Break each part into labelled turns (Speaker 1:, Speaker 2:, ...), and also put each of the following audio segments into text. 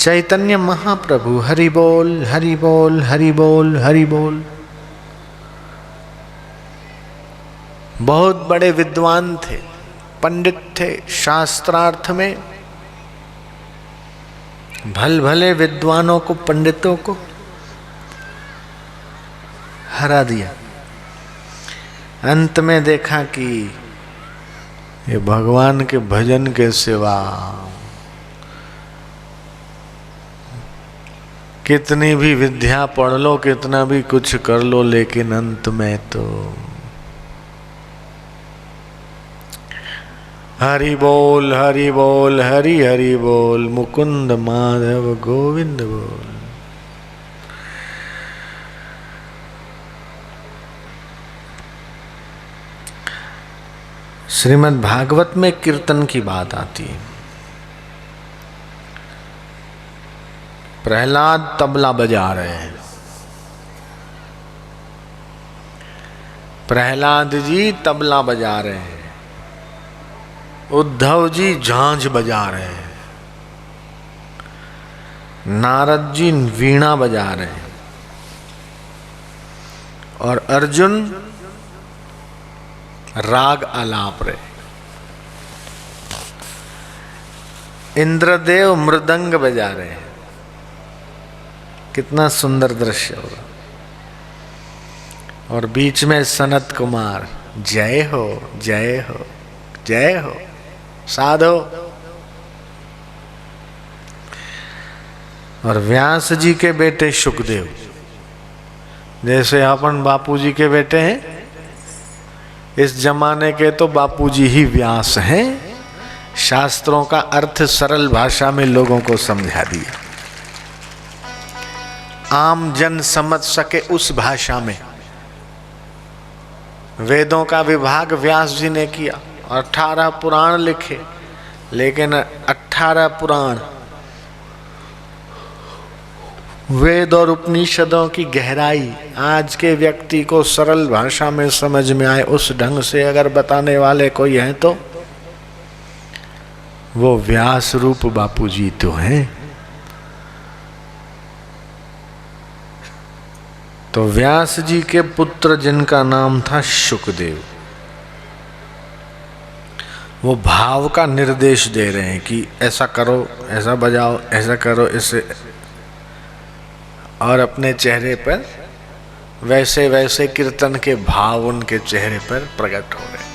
Speaker 1: चैतन्य महाप्रभु हरि बोल हरि बोल हरि बोल हरि बोल। बहुत बड़े विद्वान थे, पंडित थे, शास्त्रार्थ में भल भले विद्वानों को, पंडितों को हरा दिया। अंत में देखा कि ये भगवान के भजन के सिवा कितनी भी विद्या पढ़ लो, कितना भी कुछ कर लो, लेकिन अंत में तो हरि बोल हरि बोल हरि हरि बोल, मुकुंद माधव गोविंद बोल। श्रीमद् भागवत में कीर्तन की बात आती है। प्रहलाद तबला बजा रहे हैं, प्रहलाद जी तबला बजा रहे हैं, उद्धव जी झांझ बजा रहे हैं, नारद जी वीणा बजा रहे हैं और अर्जुन राग आलाप रहे, इंद्रदेव मृदंग बजा रहे हैं। कितना सुंदर दृश्य होगा। और बीच में सनत कुमार जय हो जय हो जय हो साधो। और व्यास जी के बेटे शुकदेव, जैसे अपन बापूजी के बेटे हैं, इस जमाने के तो बापूजी ही व्यास हैं। शास्त्रों का अर्थ सरल भाषा में लोगों को समझा दिया, आम जन समझ सके उस भाषा में। वेदों का विभाग व्यास जी ने किया और 18 पुराण लिखे, लेकिन 18 पुराण वेद और उपनिषदों की गहराई आज के व्यक्ति को सरल भाषा में समझ में आए उस ढंग से अगर बताने वाले कोई हैं तो वो व्यास रूप बापूजी तो हैं। तो व्यास जी के पुत्र जिनका नाम था शुकदेव, वो भाव का निर्देश दे रहे हैं कि ऐसा करो, ऐसा बजाओ, ऐसा करो, इसे, और अपने चेहरे पर वैसे वैसे कीर्तन के भाव उनके चेहरे पर प्रकट हो रहे।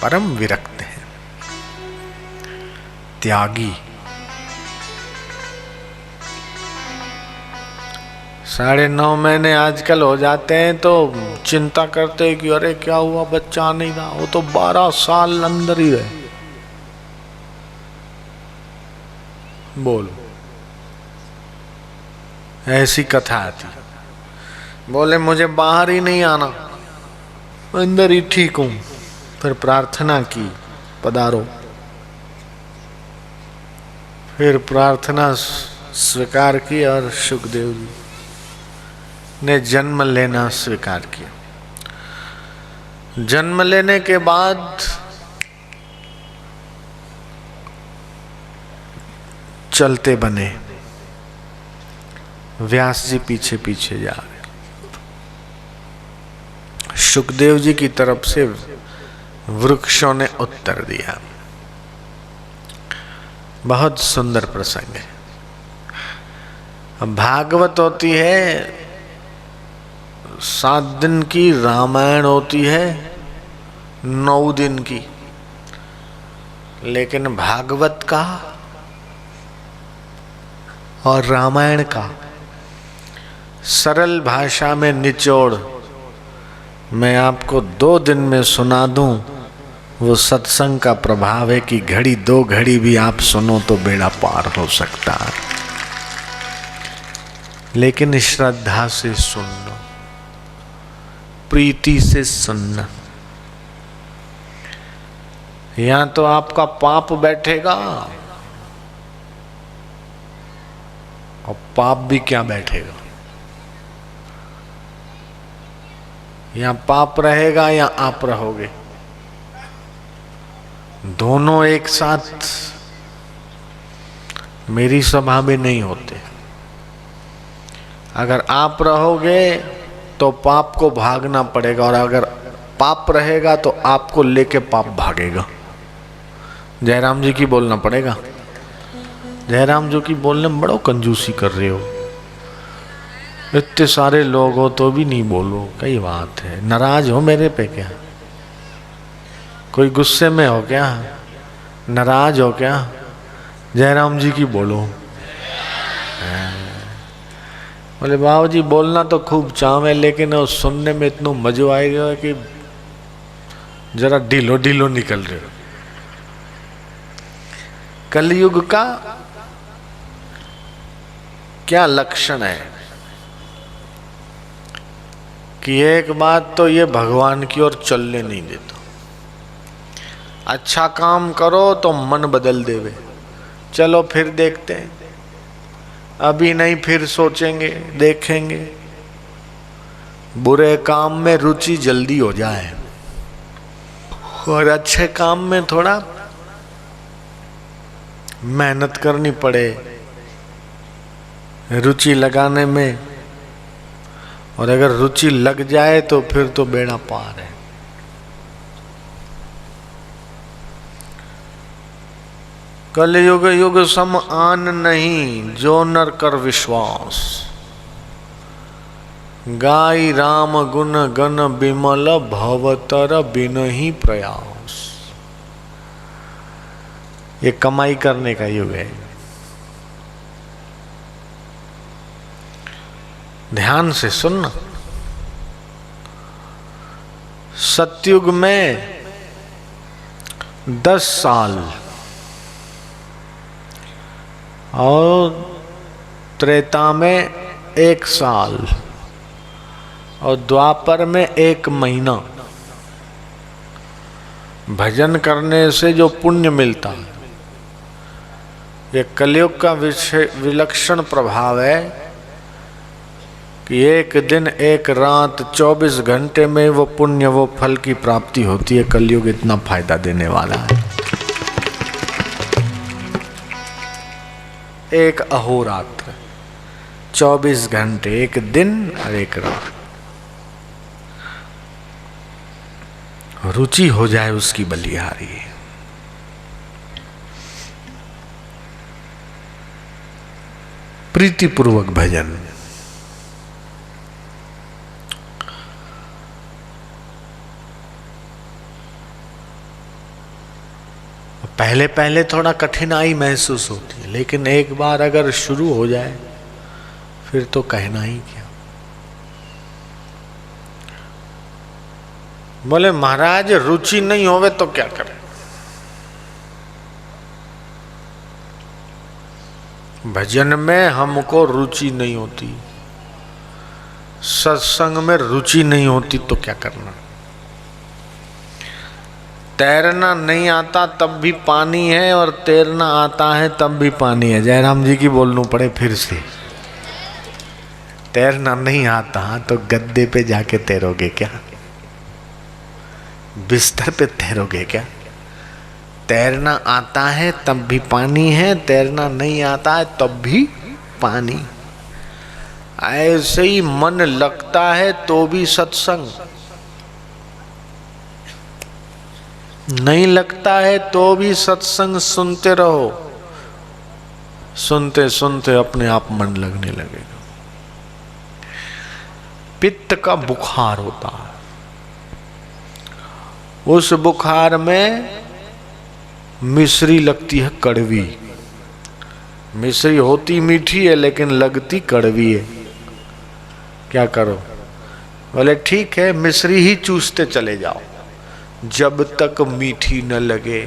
Speaker 1: परम विरक्त हैं, त्यागी। 9.5 महीने आजकल हो जाते हैं तो चिंता करते हैं कि अरे क्या हुआ, बच्चा नहीं था। वो तो 12 साल अंदर ही रहे। बोलो, ऐसी कथा आती। बोले मुझे बाहर ही नहीं आना, अंदर ही ठीक हूं। फिर प्रार्थना की, पधारो। फिर प्रार्थना स्वीकार की और शुकदेव जी ने जन्म लेना स्वीकार किया। जन्म लेने के बाद चलते बने, व्यास जी पीछे पीछे जा रहे। शुकदेव जी की तरफ से वृक्षों ने उत्तर दिया। बहुत सुंदर प्रसंग है। भागवत होती है 7 दिन की, रामायण होती है 9 दिन की, लेकिन भागवत का और रामायण का सरल भाषा में निचोड़ मैं आपको 2 दिन में सुना दूं, वो सत्संग का प्रभाव है कि घड़ी 2 घड़ी भी आप सुनो तो बेड़ा पार हो सकता है। लेकिन श्रद्धा से सुनना, प्रीति से सुनना। यहां तो आपका पाप बैठेगा और पाप भी क्या बैठेगा। या पाप रहेगा या आप रहोगे। दोनों एक साथ मेरी सभा में नहीं होते। अगर आप रहोगे तो पाप को भागना पड़ेगा, और अगर पाप रहेगा तो आपको लेके पाप भागेगा। जयराम जी की बोलना पड़ेगा। जयराम जी की बोलने में बड़ो कंजूसी कर रहे हो, इतने सारे लोग हो तो भी नहीं बोलो। कई बात है, नाराज हो मेरे पे क्या? कोई गुस्से में हो क्या? नाराज हो क्या? जयराम जी की बोलो। बोले बाबू जी बोलना तो खूब चाव है, लेकिन वो सुनने में इतना मजो आएगा कि जरा ढीलो ढीलो निकल रहे हो। कलयुग का क्या लक्षण है कि एक बात तो ये भगवान की ओर चलने नहीं देता। अच्छा काम करो तो मन बदल देवे, चलो फिर देखते हैं, अभी नहीं फिर सोचेंगे देखेंगे। बुरे काम में रुचि जल्दी हो जाए और अच्छे काम में थोड़ा मेहनत करनी पड़े रुचि लगाने में, और अगर रुचि लग जाए तो फिर तो बेड़ा पार है। कलयुग युग सम आन नहीं, जो नर कर विश्वास। गाई राम गुण गण बिमल, भवतर बिनहि प्रयास। ये कमाई करने का युग है। ध्यान से सुनना। सतयुग में 10 साल और त्रेता में 1 साल और द्वापर में 1 महीना भजन करने से जो पुण्य मिलता है, ये कलयुग का विलक्षण प्रभाव है कि 1 दिन 1 रात 24 घंटे में वो पुण्य वो फल की प्राप्ति होती है। कलयुग इतना फायदा देने वाला है। 1 अहोरात्र 24 घंटे, 1 दिन और 1 रात। रुचि हो जाए उसकी बलिहारी। प्रीतिपूर्वक भजन। पहले पहले थोड़ा कठिनाई महसूस होती है, लेकिन एक बार अगर शुरू हो जाए फिर तो कहना ही क्या। बोले महाराज रुचि नहीं होवे तो क्या करें? भजन में हमको रुचि नहीं होती, सत्संग में रुचि नहीं होती तो क्या करना? तैरना नहीं आता तब भी पानी है, और तैरना आता है तब भी पानी है। जयराम जी की बोलना पड़े फिर से। तैरना नहीं आता तो गद्दे पे जाके तैरोगे क्या? बिस्तर पे तैरोगे क्या? तैरना आता है तब भी पानी है, तैरना नहीं आता है तब भी पानी। ऐसे ही मन लगता है तो भी सत्संग, नहीं लगता है तो भी सत्संग सुनते रहो। सुनते सुनते अपने आप मन लगने लगेगा। पित्त का बुखार होता है, उस बुखार में मिश्री लगती है कड़वी। मिश्री होती मीठी है लेकिन लगती कड़वी है। क्या करो? बोले ठीक है मिश्री ही चूसते चले जाओ जब तक मीठी न लगे।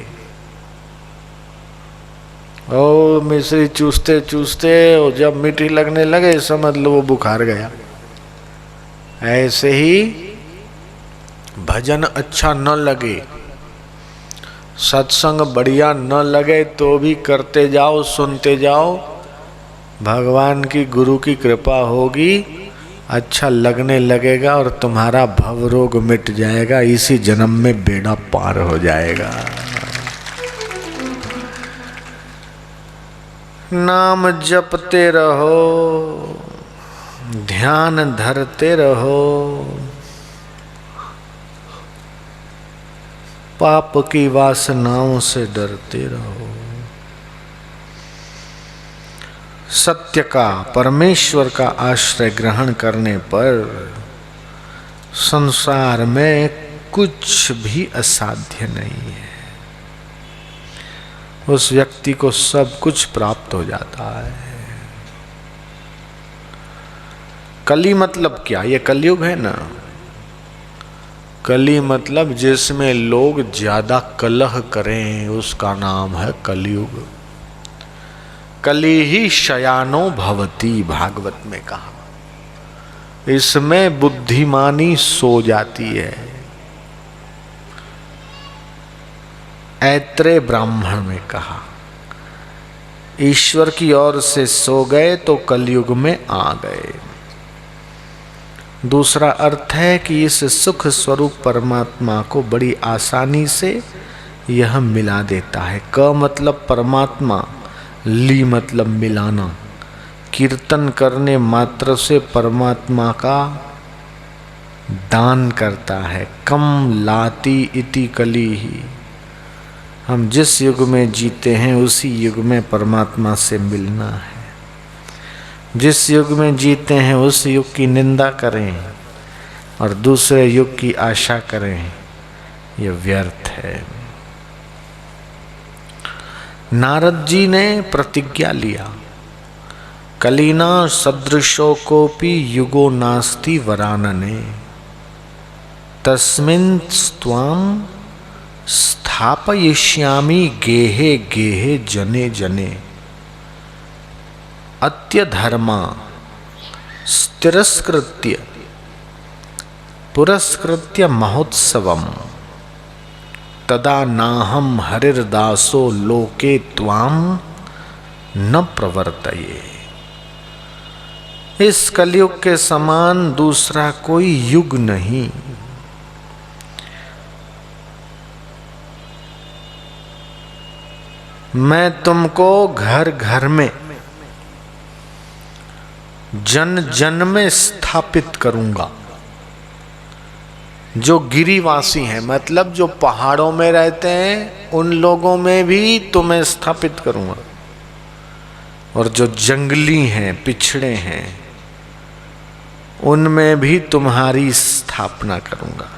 Speaker 1: ओ मिश्री चूसते चूसते और जब मीठी लगने लगे समझ लो वो बुखार गया। ऐसे ही भजन अच्छा न लगे, सत्संग बढ़िया न लगे तो भी करते जाओ, सुनते जाओ। भगवान की गुरु की कृपा होगी, अच्छा लगने लगेगा और तुम्हारा भव रोग मिट जाएगा। इसी जन्म में बेड़ा पार हो जाएगा। नाम जपते रहो, ध्यान धरते रहो, पाप की वासनाओं से डरते रहो। सत्य का, परमेश्वर का आश्रय ग्रहण करने पर संसार में कुछ भी असाध्य नहीं है। उस व्यक्ति को सब कुछ प्राप्त हो जाता है। कली मतलब क्या? ये कलयुग है ना। कली मतलब जिसमें लोग ज्यादा कलह करें, उसका नाम है कलयुग। कली ही शयानो भवति, भागवत में कहा। इसमें बुद्धिमानी सो जाती है। ऐत्रेय ब्राह्मण में कहा, ईश्वर की ओर से सो गए तो कलयुग में आ गए। दूसरा अर्थ है कि इस सुख स्वरूप परमात्मा को बड़ी आसानी से यह मिला देता है। क मतलब परमात्मा, ली मतलब मिलाना। कीर्तन करने मात्र से परमात्मा का दान करता है। कम लाती इति कली ही। हम जिस युग में जीते हैं उसी युग में परमात्मा से मिलना है। जिस युग में जीते हैं उस युग की निंदा करें और दूसरे युग की आशा करें, यह व्यर्थ है। नारद जी ने प्रतिज्ञा लिया, कलिना सदृशो कोपि युगो नास्ति वरानने, तस्मिन् त्वां स्थापयिष्यामि गेहे गेहे जने जने, अत्यधर्मा स्थिरस्कृत्य पुरस्कृत्य महोत्सवम्, तदा नाहं हरिर्दासो लोके त्वां न प्रवर्तये। इस कलयुग के समान दूसरा कोई युग नहीं। मैं तुमको घर घर में, जन जन में स्थापित करूंगा। जो गिरिवासी हैं, मतलब जो पहाड़ों में रहते हैं, उन लोगों में भी तुम्हें स्थापित करूंगा। और जो जंगली हैं, पिछड़े हैं, उनमें भी तुम्हारी स्थापना करूंगा।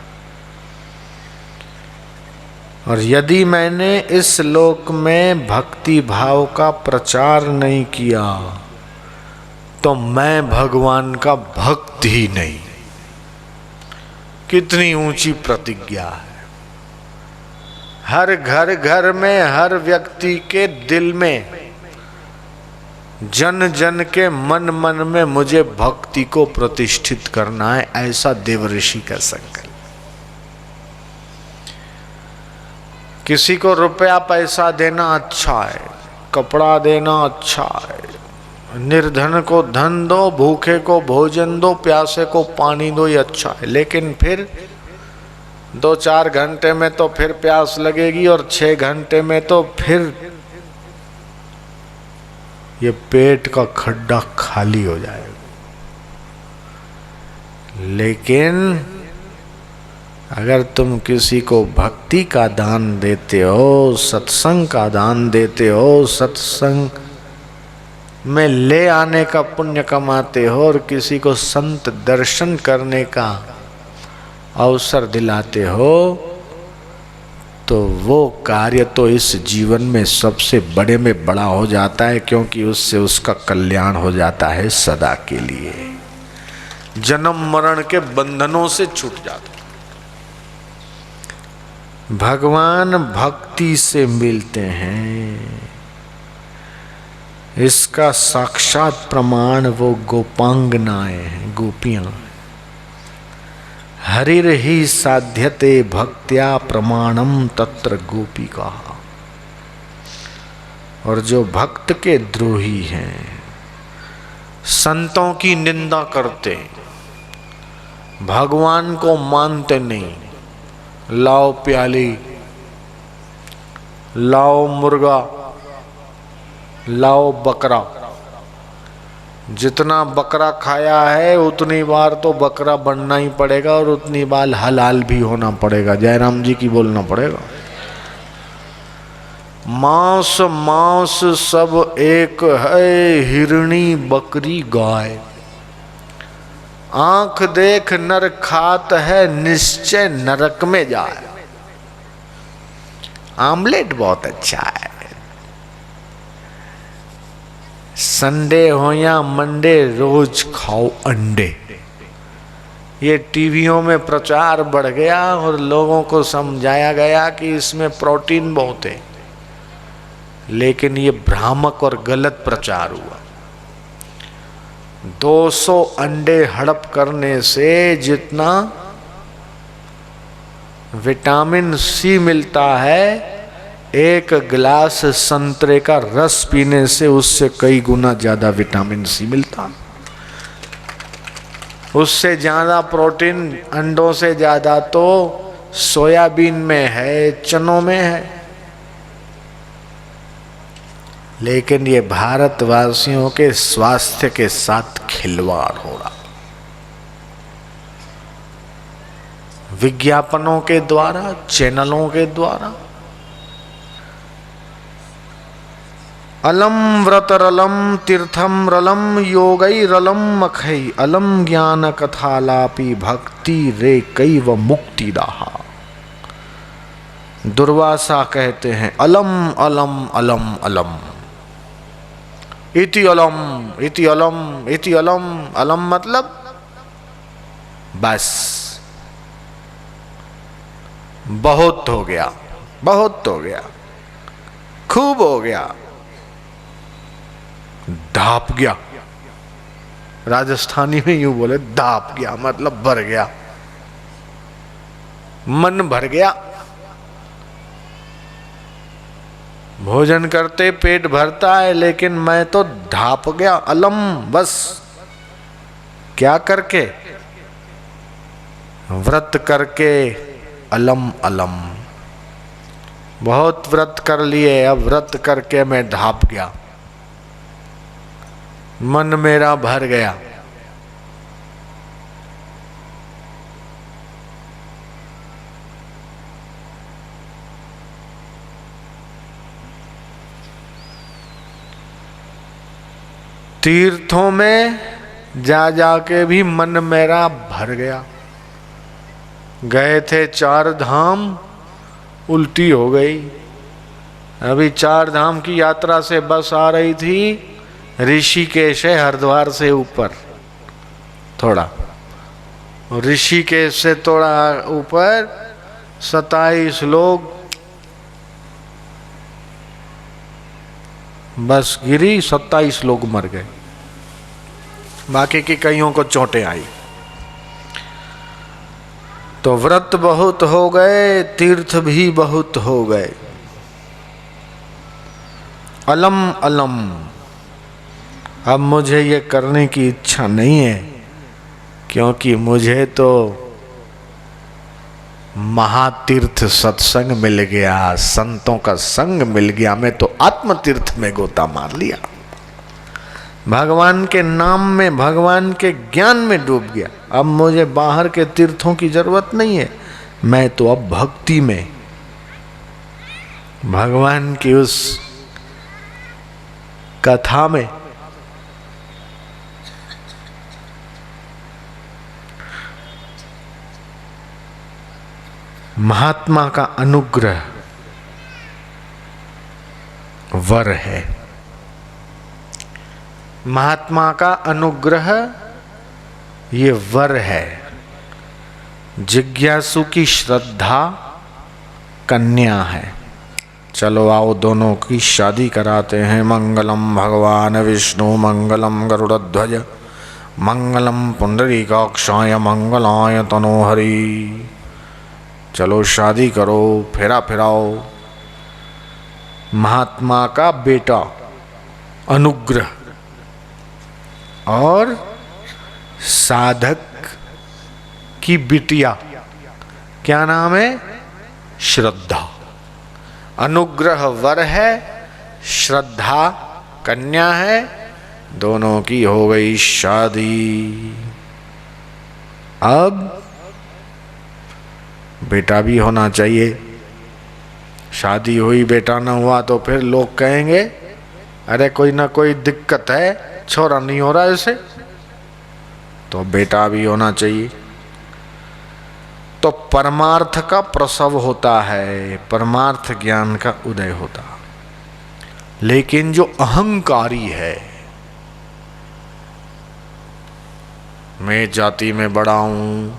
Speaker 1: और यदि मैंने इस लोक में भक्ति भाव का प्रचार नहीं किया तो मैं भगवान का भक्त ही नहीं। कितनी ऊंची प्रतिज्ञा है। हर घर घर में, हर व्यक्ति के दिल में, जन जन के मन मन में मुझे भक्ति को प्रतिष्ठित करना है, ऐसा देवऋषि का संकल्प। किसी को रुपया पैसा देना अच्छा है, कपड़ा देना अच्छा है, निर्धन को धन दो, भूखे को भोजन दो, प्यासे को पानी दो, ये अच्छा है। लेकिन फिर 2-4 घंटे में तो फिर प्यास लगेगी और 6 घंटे में तो फिर ये पेट का खड्डा खाली हो जाएगा। लेकिन अगर तुम किसी को भक्ति का दान देते हो, सत्संग का दान देते हो, सत्संग में ले आने का पुण्य कमाते हो और किसी को संत दर्शन करने का अवसर दिलाते हो, तो वो कार्य तो इस जीवन में सबसे बड़े में बड़ा हो जाता है, क्योंकि उससे उसका कल्याण हो जाता है सदा के लिए। जन्म मरण के बंधनों से छूट जाता। भगवान भक्ति से मिलते हैं, इसका साक्षात प्रमाण वो गोपांगनाएं हैं, गोपियां। हरिर ही साध्यते भक्त्या प्रमाणम तत्र गोपिका। और जो भक्त के द्रोही हैं, संतों की निंदा करते, भगवान को मानते नहीं, लाओ प्याली, लाओ मुर्गा, लाओ बकरा। जितना बकरा खाया है उतनी बार तो बकरा बनना ही पड़ेगा और उतनी बार हलाल भी होना पड़ेगा। जयराम जी की बोलना पड़ेगा। मांस मांस सब एक है, हिरणी बकरी गाय। आंख देख नर खात है, निश्चय नरक में जाए। आमलेट बहुत अच्छा है। संडे हो या मंडे रोज खाओ अंडे। ये टीवियों में प्रचार बढ़ गया और लोगों को समझाया गया कि इसमें प्रोटीन बहुत है, लेकिन ये भ्रामक और गलत प्रचार हुआ। 200 अंडे हड़प करने से जितना विटामिन सी मिलता है, एक गिलास संतरे का रस पीने से उससे कई गुना ज्यादा विटामिन सी मिलता। उससे ज्यादा प्रोटीन अंडों से ज्यादा तो सोयाबीन में है, चनों में है। लेकिन ये भारतवासियों के स्वास्थ्य के साथ खिलवाड़ हो रहा। विज्ञापनों के द्वारा, चैनलों के द्वारा। अलम व्रतरलम तीर्थम रलम योगैरलम मखै, अलम ज्ञान कथालापि भक्ति रे कैव मुक्ति दाहा। दुर्वासा कहते हैं अलम अलम अलम अलम इति अलम इति अलम इति अलम। अलम मतलब बस, बहुत हो गया, बहुत हो गया, खूब हो गया, धाप गया। राजस्थानी में यूं बोले धाप गया मतलब भर गया, मन भर गया। भोजन करते पेट भरता है, लेकिन मैं तो ढाप गया। अलम बस, क्या करके? व्रत करके अलम अलम। बहुत व्रत कर लिए, अब व्रत करके मैं ढाप गया, मन मेरा भर गया। तीर्थों में जा जाके भी मन मेरा भर गया। गए थे 4 धाम, उल्टी हो गई। अभी 4 धाम की यात्रा से बस आ रही थी, ऋषिकेश है हरिद्वार से ऊपर थोड़ा, ऋषिकेश से थोड़ा ऊपर 27 लोग बस गिरी, 27 लोग मर गए, बाकी की कईयों को चोटें आई। तो व्रत बहुत हो गए, तीर्थ भी बहुत हो गए। अलम अलम। अब मुझे ये करने की इच्छा नहीं है, क्योंकि मुझे तो महातीर्थ सत्संग मिल गया, संतों का संग मिल गया। मैं तो आत्म तीर्थ में गोता मार लिया, भगवान के नाम में, भगवान के ज्ञान में डूब गया। अब मुझे बाहर के तीर्थों की जरूरत नहीं है, मैं तो अब भक्ति में, भगवान की उस कथा में। महात्मा का अनुग्रह वर है, महात्मा का अनुग्रह ये वर है। जिज्ञासु की श्रद्धा कन्या है। चलो आओ दोनों की शादी कराते हैं। मंगलम भगवान विष्णु मंगलम गरुड़ध्वज मंगलम पुंडरीकाक्षाय मंगलाय तनोहरि। चलो शादी करो, फेरा फिराओ। महात्मा का बेटा अनुग्रह और साधक की बिटिया, क्या नाम है? श्रद्धा। अनुग्रह वर है, श्रद्धा कन्या है, दोनों की हो गई शादी। अब बेटा भी होना चाहिए। शादी हुई बेटा ना हुआ तो फिर लोग कहेंगे अरे कोई ना कोई दिक्कत है, छोरा नहीं हो रहा इसे, तो बेटा भी होना चाहिए। तो परमार्थ का प्रसव होता है, परमार्थ ज्ञान का उदय होता। लेकिन जो अहंकारी है, मैं जाति में बड़ा हूं,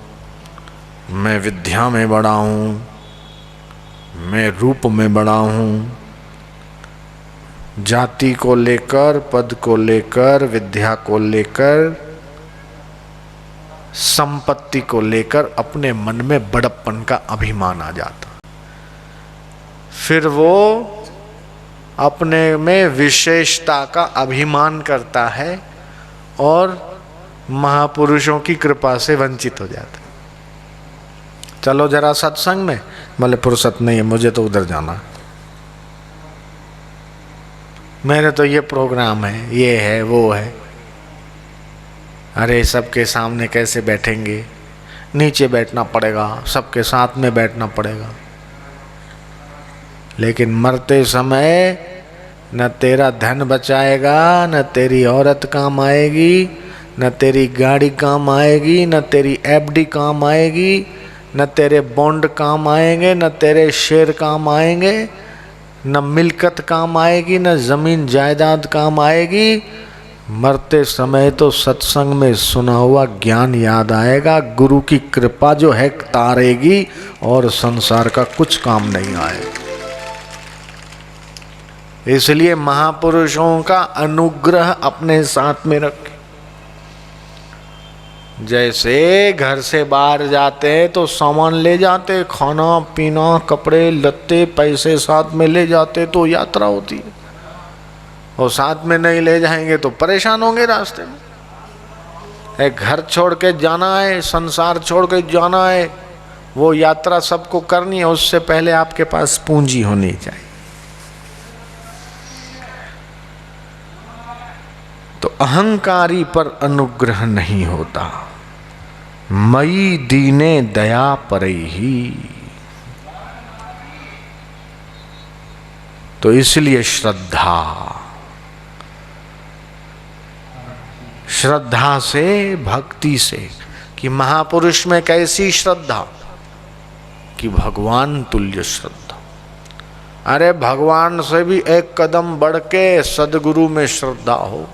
Speaker 1: मैं विद्या में बड़ा हूं, मैं रूप में बड़ा हूं, जाति को लेकर, पद को लेकर, विद्या को लेकर, संपत्ति को लेकर अपने मन में बड़प्पन का अभिमान आ जाता। फिर वो अपने में विशेषता का अभिमान करता है और महापुरुषों की कृपा से वंचित हो जाता है। चलो जरा सत्संग में, बोले फुर्सत नहीं है, मुझे तो उधर जाना, मेरे तो ये प्रोग्राम है, ये है, वो है। अरे सबके सामने कैसे बैठेंगे, नीचे बैठना पड़ेगा, सबके साथ में बैठना पड़ेगा। लेकिन मरते समय न तेरा धन बचाएगा, न तेरी औरत काम आएगी, न तेरी गाड़ी काम आएगी, न तेरी एफडी काम आएगी, न तेरे बॉन्ड काम आएंगे, न तेरे शेयर काम आएंगे, न मिल्कत काम आएगी, न जमीन जायदाद काम आएगी। मरते समय तो सत्संग में सुना हुआ ज्ञान याद आएगा, गुरु की कृपा जो है तारेगी और संसार का कुछ काम नहीं आएगा। इसलिए महापुरुषों का अनुग्रह अपने साथ में रखें। जैसे घर से बाहर जाते हैं तो सामान ले जाते, खाना पीना, कपड़े लत्ते, पैसे साथ में ले जाते तो यात्रा होती है, और साथ में नहीं ले जाएंगे तो परेशान होंगे रास्ते में। एक घर छोड़ के जाना है, संसार छोड़ के जाना है, वो यात्रा सबको करनी है, उससे पहले आपके पास पूंजी होनी चाहिए। तो अहंकारी पर अनुग्रह नहीं होता। मई दीने दया परैहि। तो इसलिए श्रद्धा, श्रद्धा से, भक्ति से, कि महापुरुष में कैसी श्रद्धा, कि भगवान तुल्य श्रद्धा। अरे भगवान से भी एक कदम बढ़ के सदगुरु में श्रद्धा हो।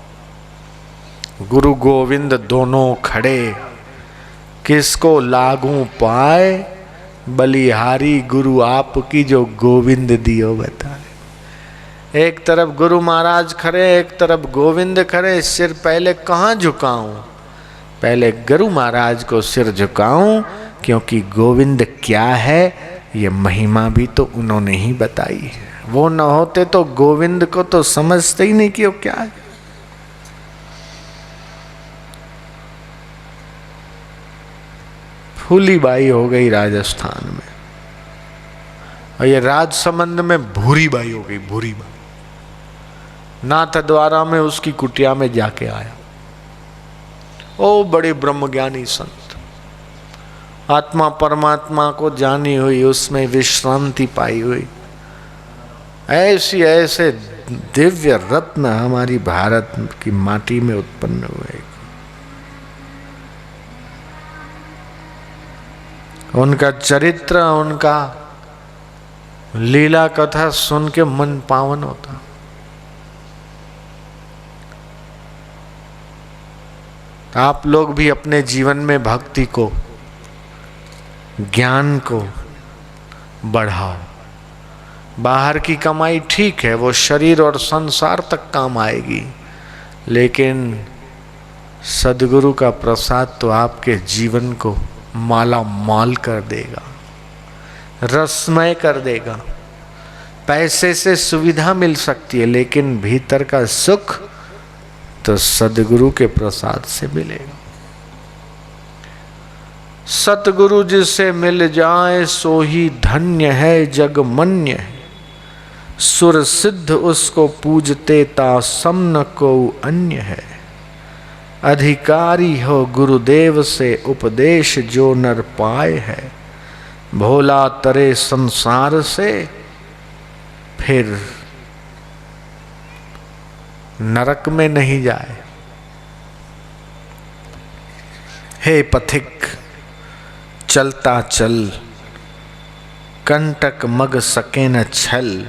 Speaker 1: गुरु गोविंद दोनों खड़े, किसको लागू पाए, बलिहारी गुरु आपकी जो गोविंद दियो बताए। एक तरफ गुरु महाराज खड़े, एक तरफ गोविंद खड़े, सिर पहले कहाँ झुकाऊं? पहले गुरु महाराज को सिर झुकाऊं, क्योंकि गोविंद क्या है ये महिमा भी तो उन्होंने ही बताई है। वो न होते तो गोविंद को तो समझते ही नहीं कि वो क्या है। फूली बाई हो गई राजस्थान में, और ये राजसमंद में भूरी बाई हो गई, भूरी बाई। नाथ द्वारा में उसकी कुटिया में जाके आया। ओ बड़े ब्रह्मज्ञानी संत, आत्मा परमात्मा को जानी हुई, उसमें विश्रांति पाई हुई, ऐसी ऐसे दिव्य रत्न हमारी भारत की माटी में उत्पन्न हुए। उनका चरित्र, उनका लीला कथा सुन के मन पावन होता। आप लोग भी अपने जीवन में भक्ति को, ज्ञान को बढ़ाओ। बाहर की कमाई ठीक है, वो शरीर और संसार तक काम आएगी, लेकिन सद्गुरु का प्रसाद तो आपके जीवन को माला माल कर देगा, रसमय कर देगा। पैसे से सुविधा मिल सकती है, लेकिन भीतर का सुख तो सद्गुरु के प्रसाद से मिलेगा। सतगुरु जिससे मिल जाए सो ही धन्य है, जगमन्य है। सुर सिद्ध उसको पूजते ता सम न को अन्य है। अधिकारी हो गुरुदेव से उपदेश जो नर पाए है। भोला तरे संसार से फिर नरक में नहीं जाए। हे पथिक चलता चल, कंटक मग सके न छल।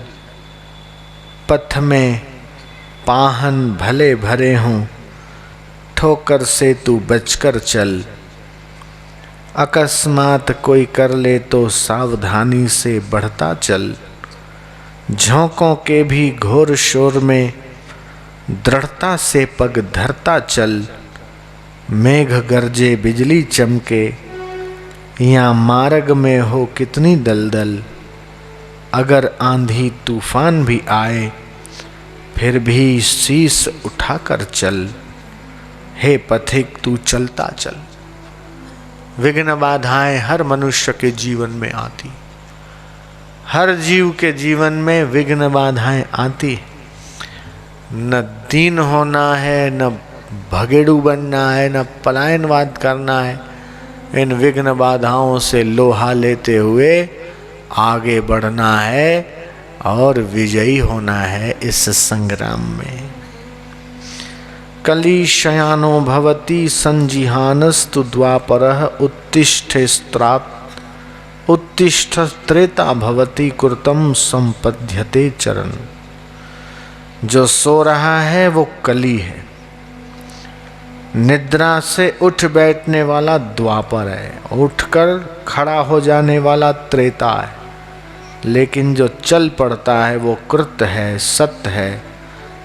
Speaker 1: पथ में पाहन भले भरे हों, ठोकर से तू बचकर चल। अकस्मात कोई कर ले तो सावधानी से बढ़ता चल। झोंकों के भी घोर शोर में दृढ़ता से पग धरता चल। मेघ गरजे बिजली चमके, यहाँ मार्ग में हो कितनी दलदल। अगर आंधी तूफान भी आए, फिर भी शीस उठाकर चल। हे पथिक तू चलता चल। विघ्न बाधाएं हर मनुष्य के जीवन में आती, हर जीव के जीवन में विघ्न बाधाएं आती। न दीन होना है, न भगेड़ू बनना है, न पलायनवाद करना है। इन विघ्न बाधाओं से लोहा लेते हुए आगे बढ़ना है और विजयी होना है इस संग्राम में। कली शयानो भवति संजिहानस्तु द्वापरः उत्तिष्ठ त्रेता भवति कृतं संपद्यते चरण। जो सो रहा है वो कली है, निद्रा से उठ बैठने वाला द्वापर है, उठकर खड़ा हो जाने वाला त्रेता है, लेकिन जो चल पड़ता है वो कृत है, सत्य है,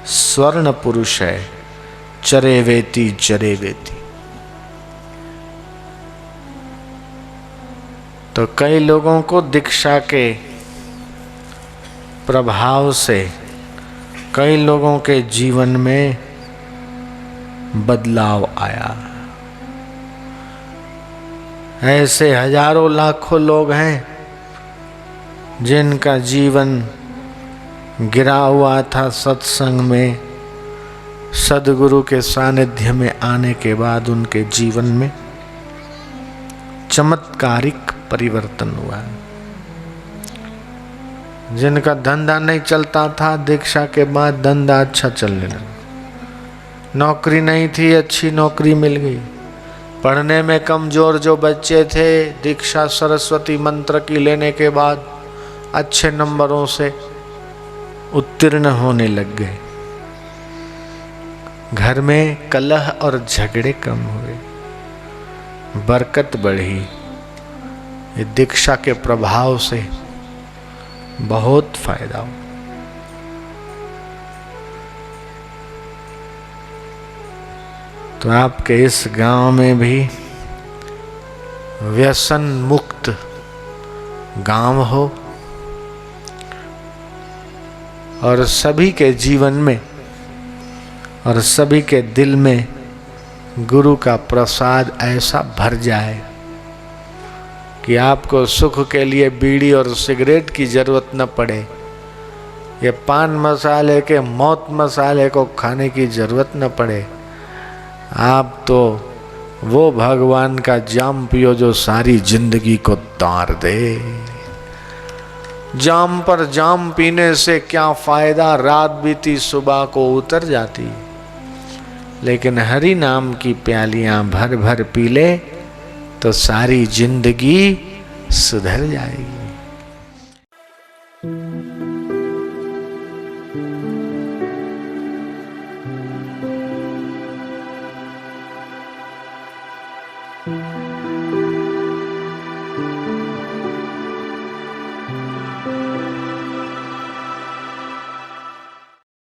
Speaker 1: स्वर्ण पुरुष है। चरे वेती चरे वेती। तो कई लोगों को दीक्षा के प्रभाव से कई लोगों के जीवन में बदलाव आया। ऐसे हजारों लाखों लोग हैं जिनका जीवन गिरा हुआ था सत्संग में, सद्गुरु के सानिध्य में आने के बाद उनके जीवन में चमत्कारिक परिवर्तन हुआ। जिनका धंधा नहीं चलता था, दीक्षा के बाद धंधा अच्छा चलने लगा। नौकरी नहीं थी, अच्छी नौकरी मिल गई। पढ़ने में कमजोर जो बच्चे थे, दीक्षा सरस्वती मंत्र की लेने के बाद अच्छे नंबरों से उत्तीर्ण होने लग गए। घर में कलह और झगड़े कम हुए, बरकत बढ़ी। ये दीक्षा के प्रभाव से बहुत फायदा हो। तो आपके इस गांव में भी व्यसन मुक्त गांव हो और सभी के जीवन में और सभी के दिल में गुरु का प्रसाद ऐसा भर जाए कि आपको सुख के लिए बीड़ी और सिगरेट की जरूरत न पड़े, ये पान मसाले के मौत मसाले को खाने की जरूरत न पड़े। आप तो वो भगवान का जाम पियो जो सारी जिंदगी को तार दे। जाम पर जाम पीने से क्या फायदा, रात बीती सुबह को उतर जाती। लेकिन हरि नाम की प्यालियां भर भर पी ले तो सारी जिंदगी सुधर जाएगी।